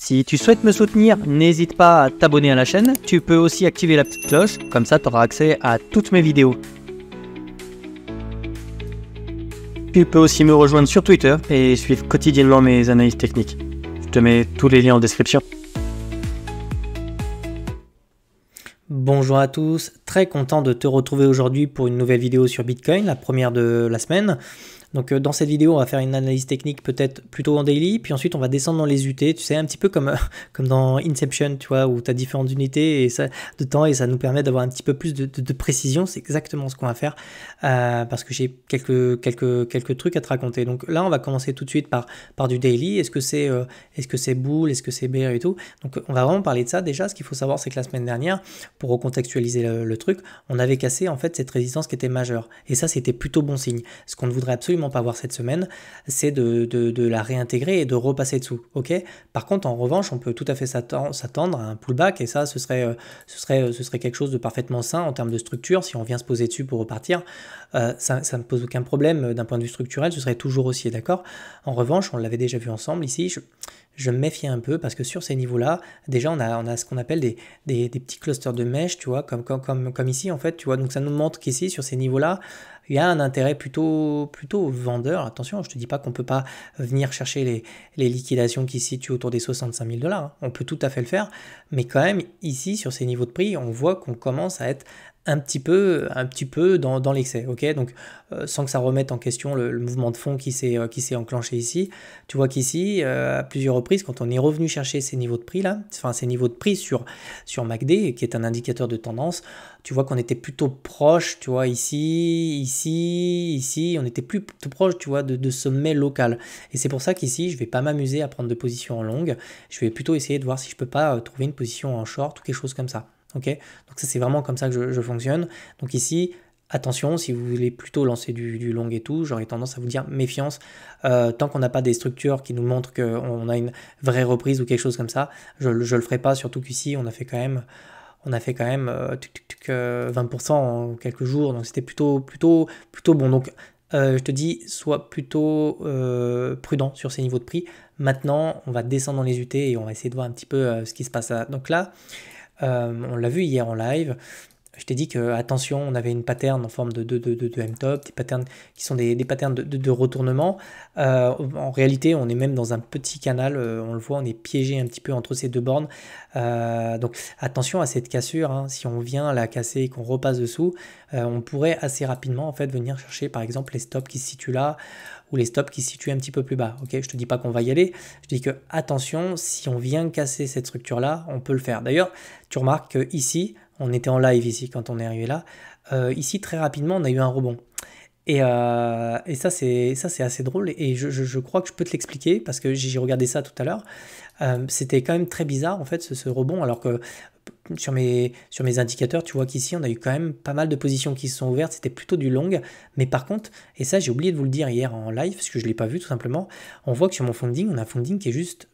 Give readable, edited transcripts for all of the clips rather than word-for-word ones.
Si tu souhaites me soutenir, n'hésite pas à t'abonner à la chaîne. Tu peux aussi activer la petite cloche, comme ça tu auras accès à toutes mes vidéos. Tu peux aussi me rejoindre sur Twitter et suivre quotidiennement mes analyses techniques. Je te mets tous les liens en description. Bonjour à tous, très content de te retrouver aujourd'hui pour une nouvelle vidéo sur Bitcoin, la première de la semaine. Donc dans cette vidéo, on va faire une analyse technique peut-être plutôt en daily, puis ensuite on va descendre dans les UT, tu sais, un petit peu comme dans Inception, tu vois, où tu as différentes unités et ça, de temps et ça nous permet d'avoir un petit peu plus de précision. C'est exactement ce qu'on va faire parce que j'ai quelques trucs à te raconter. Donc là, on va commencer tout de suite par du daily. Est-ce que c'est bull, est-ce que c'est bear et tout. Donc on va vraiment parler de ça. Déjà, ce qu'il faut savoir, c'est que la semaine dernière, pour recontextualiser le truc, on avait cassé en fait cette résistance qui était majeure. Et ça, c'était plutôt bon signe. Ce qu'on ne voudrait absolument pas voir cette semaine, c'est de la réintégrer et de repasser dessous. Ok. Par contre, en revanche, on peut tout à fait s'attendre à un pullback et ça, ce serait quelque chose de parfaitement sain en termes de structure. Si on vient se poser dessus pour repartir, ça ne pose aucun problème d'un point de vue structurel. Ce serait toujours haussier, d'accord. En revanche, on l'avait déjà vu ensemble ici. Je me méfie un peu parce que sur ces niveaux-là, déjà on a ce qu'on appelle des petits clusters de mèches, tu vois, comme ici en fait, tu vois. Donc ça nous montre qu'ici, sur ces niveaux-là, il y a un intérêt plutôt vendeur. Attention, je ne te dis pas qu'on ne peut pas venir chercher les liquidations qui se situent autour des 65 000 $. Hein. On peut tout à fait le faire, mais quand même, ici, sur ces niveaux de prix, on voit qu'on commence à être un petit peu dans l'excès, ok. Donc sans que ça remette en question le mouvement de fond qui s'est enclenché ici, tu vois qu'ici à plusieurs reprises, quand on est revenu chercher ces niveaux de prix là, enfin ces niveaux de prix sur MACD, qui est un indicateur de tendance, tu vois qu'on était plutôt proche, tu vois ici, on était plutôt proche, tu vois, de sommet local. Et c'est pour ça qu'ici, je vais pas m'amuser à prendre de position en longue, je vais plutôt essayer de voir si je peux pas trouver une position en short ou quelque chose comme ça. Ok, donc ça c'est vraiment comme ça que je fonctionne. Donc ici, attention, si vous voulez plutôt lancer du long et tout, j'aurais tendance à vous dire méfiance. Tant qu'on n'a pas des structures qui nous montrent qu'on a une vraie reprise ou quelque chose comme ça, je le ferai pas, surtout qu'ici on a fait quand même 20% en quelques jours, donc c'était plutôt bon. Donc je te dis, sois plutôt prudent sur ces niveaux de prix. Maintenant, on va descendre dans les UT et on va essayer de voir un petit peu ce qui se passe là. Donc là, on l'a vu hier en live. Je t'ai dit que, attention, on avait une pattern en forme de M-top, des patterns qui sont des patterns de retournement. En réalité, on est même dans un petit canal, on le voit, on est piégé un petit peu entre ces deux bornes. Donc attention à cette cassure, hein. Si on vient la casser et qu'on repasse dessous, on pourrait assez rapidement en fait venir chercher par exemple les stops qui se situent là ou les stops qui se situent un petit peu plus bas. Ok, je te dis pas qu'on va y aller, je te dis que attention, si on vient casser cette structure là, on peut le faire. D'ailleurs, tu remarques que ici, on était en live ici quand on est arrivé là. Ici, très rapidement, on a eu un rebond. Et ça, c'est assez drôle. Et je crois que je peux te l'expliquer parce que j'ai regardé ça tout à l'heure. C'était quand même très bizarre, en fait, ce rebond. Alors que sur mes indicateurs, tu vois qu'ici, on a eu quand même pas mal de positions qui se sont ouvertes. C'était plutôt du long. Mais par contre, et ça, j'ai oublié de vous le dire hier en live parce que je ne l'ai pas vu tout simplement, on voit que sur mon funding, on a un funding qui est juste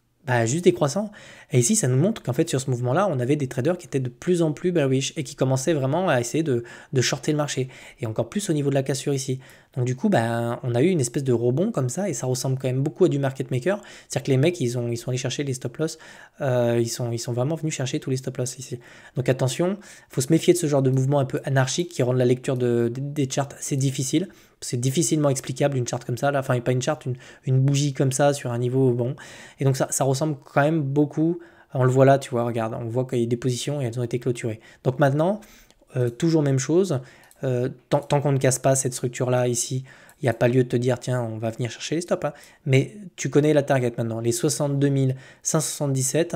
décroissant. Et ici, ça nous montre qu'en fait, sur ce mouvement-là, on avait des traders qui étaient de plus en plus bearish et qui commençaient vraiment à essayer de shorter le marché. Et encore plus au niveau de la cassure ici. Donc du coup, on a eu une espèce de rebond comme ça et ça ressemble quand même beaucoup à du market maker. C'est-à-dire que les mecs, ils sont allés chercher les stop loss. Ils sont vraiment venus chercher tous les stop loss ici. Donc attention, il faut se méfier de ce genre de mouvement un peu anarchique qui rendent la lecture des charts assez difficile. C'est difficilement explicable une charte comme ça, là. Enfin pas une charte, une bougie comme ça sur un niveau bon. Et donc ça ressemble quand même beaucoup, on le voit là, tu vois, regarde, on voit qu'il y a des positions et elles ont été clôturées. Donc maintenant, toujours même chose, tant qu'on ne casse pas cette structure-là ici, il n'y a pas lieu de te dire, tiens, on va venir chercher les stops. Hein. Mais tu connais la target maintenant, les 62 577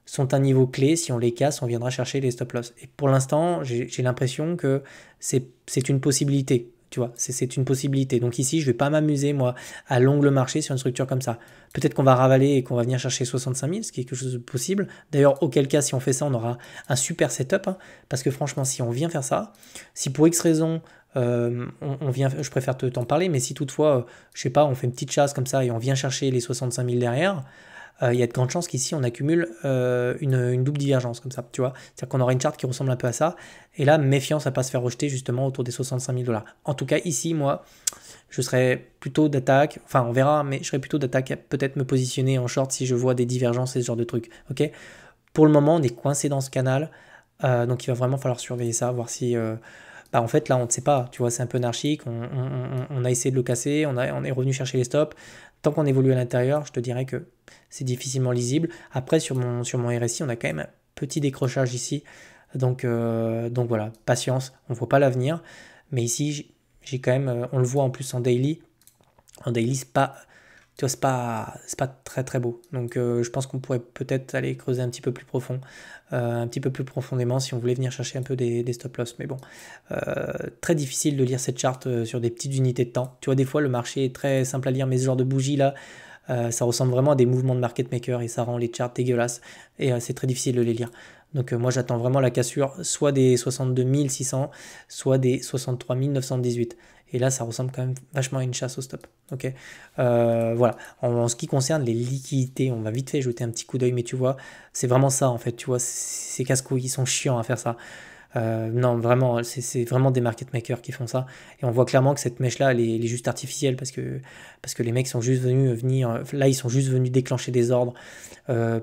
sont un niveau clé, si on les casse, on viendra chercher les stop loss. Et pour l'instant, j'ai l'impression que c'est une possibilité. Tu vois, c'est une possibilité. Donc ici, je ne vais pas m'amuser, moi, à long le marché sur une structure comme ça. Peut-être qu'on va ravaler et qu'on va venir chercher 65 000, ce qui est quelque chose de possible. D'ailleurs, auquel cas, si on fait ça, on aura un super setup. Hein, parce que franchement, si on vient faire ça, si pour X raison, on vient, je préfère t'en parler, mais si toutefois, je sais pas, on fait une petite chasse comme ça et on vient chercher les 65 000 derrière, il y a de grandes chances qu'ici on accumule une double divergence comme ça, tu vois. C'est-à-dire qu'on aura une charte qui ressemble un peu à ça. Et là, méfiance à ne pas se faire rejeter justement autour des 65 000 $. En tout cas, ici, moi, je serais plutôt d'attaque, enfin on verra, mais je serais plutôt d'attaque à peut-être me positionner en short si je vois des divergences et ce genre de trucs. Ok. Pour le moment, on est coincé dans ce canal, donc il va vraiment falloir surveiller ça, voir si... bah en fait là on ne sait pas, tu vois, c'est un peu anarchique, on a essayé de le casser, on est revenu chercher les stops. Tant qu'on évolue à l'intérieur, je te dirais que c'est difficilement lisible. Après sur mon RSI, on a quand même un petit décrochage ici. Donc voilà, patience, on ne voit pas l'avenir. Mais ici, j'ai quand même, on le voit en plus en daily. En daily, c'est pas, tu vois, c'est pas très très beau. Donc je pense qu'on pourrait peut-être aller creuser un petit peu plus profond, un petit peu plus profondément si on voulait venir chercher un peu des stop loss. Mais bon, très difficile de lire cette charte sur des petites unités de temps. Tu vois, des fois le marché est très simple à lire, mais ce genre de bougie là, ça ressemble vraiment à des mouvements de market maker et ça rend les charts dégueulasses et c'est très difficile de les lire. Donc moi j'attends vraiment la cassure soit des 62 600, soit des 63 918. Et là ça ressemble quand même vachement à une chasse au stop. Ok. Voilà. En ce qui concerne les liquidités, on va vite fait jeter un petit coup d'œil, mais tu vois, c'est vraiment ça en fait. Tu vois, ces casse-couilles, ils sont chiants à faire ça. Non, vraiment, c'est vraiment des market makers qui font ça. Et on voit clairement que cette mèche-là, elle est juste artificielle parce que les mecs sont juste venus, là, ils sont juste venus déclencher des ordres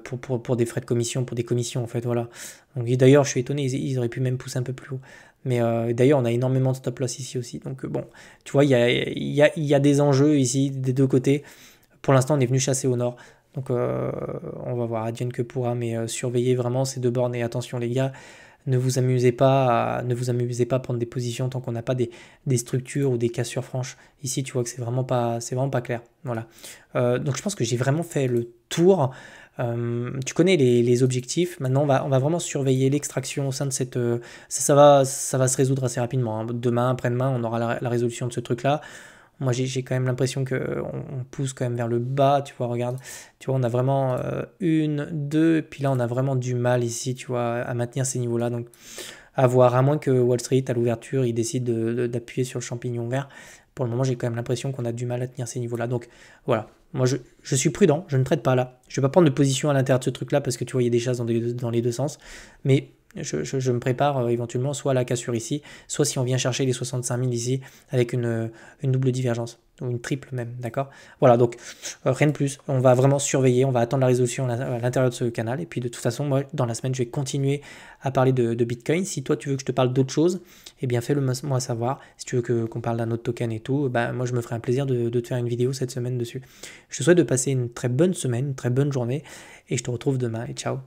pour des frais de commission, pour des commissions, en fait, voilà. Donc, d'ailleurs, je suis étonné, ils auraient pu même pousser un peu plus haut. Mais d'ailleurs, on a énormément de stop loss ici aussi. Donc, bon, tu vois, il y a des enjeux ici des deux côtés. Pour l'instant, on est venu chasser au nord. Donc, on va voir, advienne que pourra, mais surveillez vraiment ces deux bornes et attention, les gars. Ne vous amusez pas à prendre des positions tant qu'on n'a pas des structures ou des cassures franches. Ici, tu vois que c'est vraiment pas clair. Voilà. Donc je pense que j'ai vraiment fait le tour. Tu connais les objectifs. Maintenant, on va vraiment surveiller l'extraction au sein de cette. Ça va se résoudre assez rapidement, hein. Demain, après-demain, on aura la résolution de ce truc-là. Moi, j'ai quand même l'impression qu'on pousse quand même vers le bas, tu vois, regarde. Tu vois, on a vraiment une, deux, et puis là, on a vraiment du mal ici, tu vois, à maintenir ces niveaux-là. Donc, à voir, à moins que Wall Street, à l'ouverture, il décide d'appuyer sur le champignon vert. Pour le moment, j'ai quand même l'impression qu'on a du mal à tenir ces niveaux-là. Donc, voilà. Moi, je suis prudent, je ne traite pas là. Je ne vais pas prendre de position à l'intérieur de ce truc-là parce que tu vois, il y a des chasses dans les deux sens. Mais je me prépare éventuellement soit à la cassure ici, soit si on vient chercher les 65 000 ici avec une double divergence, ou une triple même, d'accord. Voilà, donc rien de plus, on va vraiment surveiller, on va attendre la résolution à l'intérieur de ce canal, et puis de toute façon, moi, dans la semaine, je vais continuer à parler de Bitcoin. Si toi, tu veux que je te parle d'autre chose, eh bien, fais-le moi savoir. Si tu veux qu'on parle d'un autre token et tout, bah, moi, je me ferai un plaisir de te faire une vidéo cette semaine dessus. Je te souhaite de passer une très bonne semaine, une très bonne journée, et je te retrouve demain, et ciao.